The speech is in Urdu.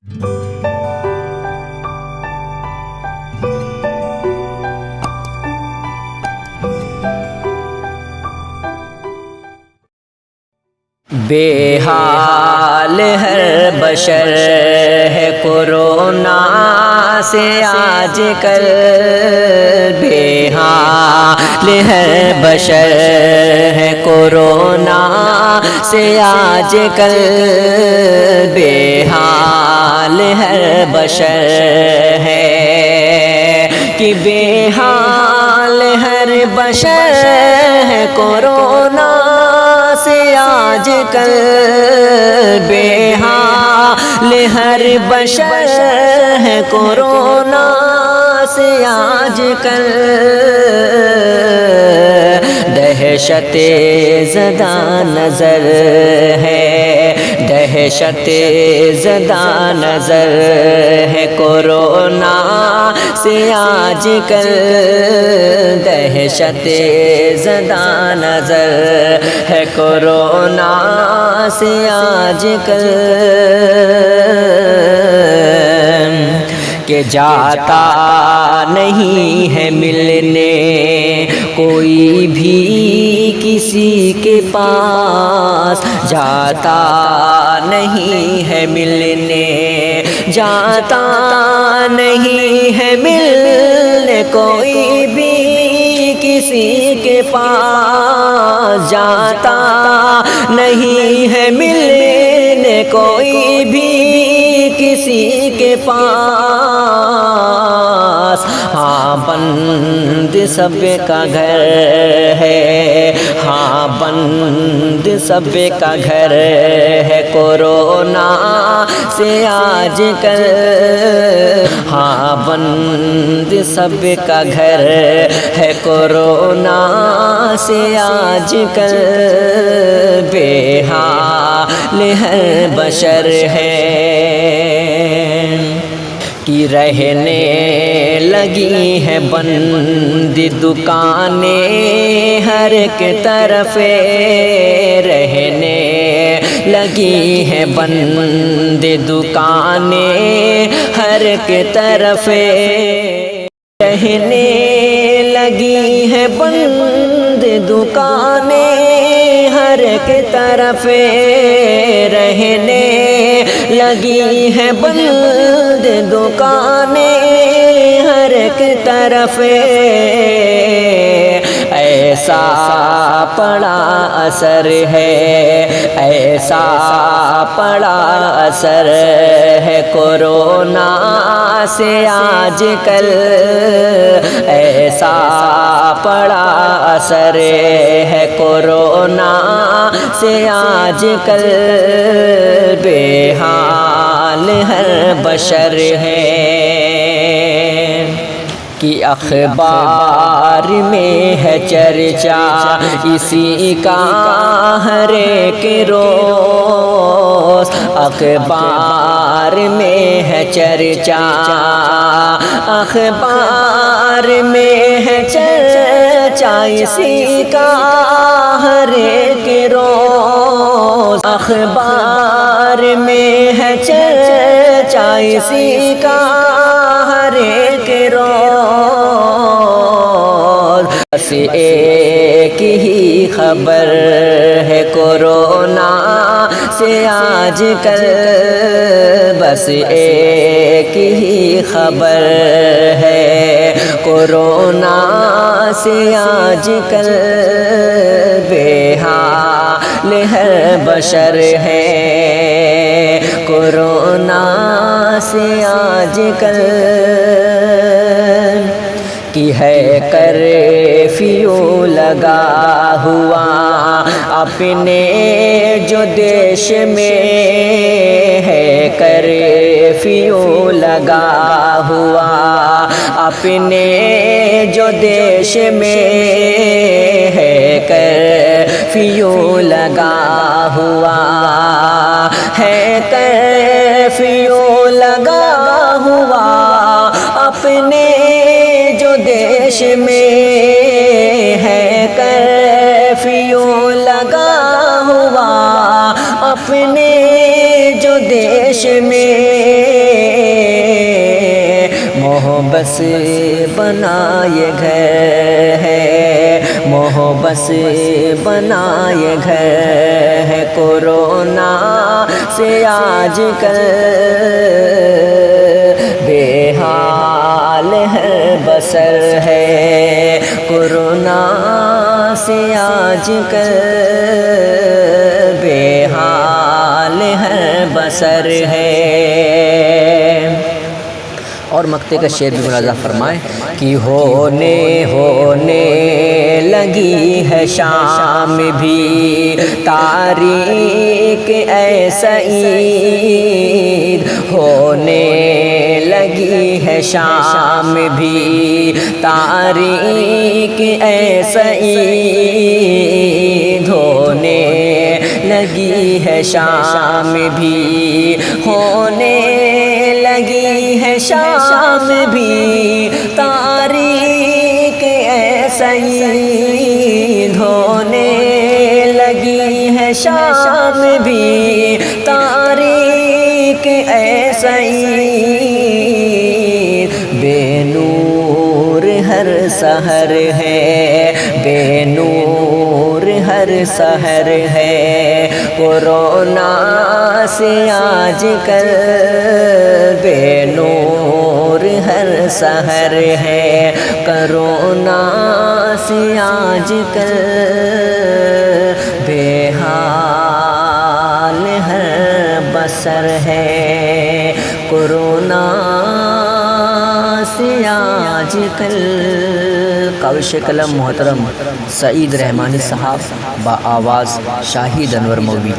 بے حال ہر بشر ہے کورونا سے آج کل، بے حال ہر بشر ہے کورونا سے آج کل، بے حال ہر بشر ہے کہ بے حال ہر بشر ہے کورونا سے آج کل، بے حال ہر بشر ہے کورونا سے آج کل، دہشت زدہ نظر ہے، دہشت زدہ نظر ہے کورونا سے آج کل، دہشت زدہ نظر ہے کورونا سے آج کل، کہ جاتا نہیں ہے ملنے کوئی بھی کسی کے پاس، جاتا نہیں ہے ملنے، جاتا نہیں ہے ملنے کوئی بھی کسی کے پاس، جاتا نہیں ہے ملنے کوئی بھی کسی کے پاس، ہاں بند سب کا گھر ہے، ہاں بند سب کا گھر ہے کورونا سے آج کل، ہاں بند سب کا گھر ہے کورونا سے آج کل، بے حال ہر بشر ہے کہ رہنے لگی ہے بند دکانیں ہر ایک طرف، رہنے لگی ہے بند دکانیں ہر ایک طرف، رہنے لگی ہے بند دکانیں ہر ایک طرف، رہنے لگی ہے بند دکانیں ہر ایک طرف، ایسا پڑا اثر ہے، ایسا پڑا اثر ہے کورونا سے آج کل، ایسا پڑا اثر ہے کورونا سے آج کل، بے حال ہر بشر ہے کہ اخبار میں ہے چرچا اسی کا ہر ایک روز، اخبار میں ہے چرچا، اخبار میں ہے چرچا اسی کا ہر ایک روز، اخبار میں ہے چرچا اسی کا ہر ایک روز، بس ایک ہی خبر ہے کورونا سے آج کل، بس ایک ہی خبر ہے کورونا سے آج کل، بے حال ہر بشر ہے کورونا سے آج کل، کی ہے کرفیو لگا ہوا اپنے جو دیش میں ہے، کرفیو لگا ہوا اپنے جو دیش میں ہے، کرفیو لگا ہوا ہے، کرفیو لگا ہوا اپنے جو دیش میں ہے، کرفیو لگا ہوا اپنے جو دیش میں محبت سے بنائے گھر ہے، محبت سے بنائے گھر ہے، کورونا سے آج کل بے حال ہے بسر ہے، کورونا سے آج کل بے حال ہے بسر ہے۔ اور مقطع کا شعر بھی ملاحظہ فرمائیں کہ ہونے لگی ہے شام بھی تاریک اے سعید، ہونے لگی ہے شام بھی تاریک اے سعید، ہونے لگی ہے شام بھی، ہونے لگی ہے شام بھی تاریک اے سعید، ہونے لگی ہے شام بھی تاریک اے سعید، بے نور ہر سحر ہے، بے نور ہر سحر ہے، کورونا سے آج کل بے نور ہر سحر ہے، کورونا سے آج کل بے حال ہے بسر ہے، کورونا سے آج کل۔ کاوش قلم محترم سعید رحمانی صاحب با آواز شاہد انور مولوی۔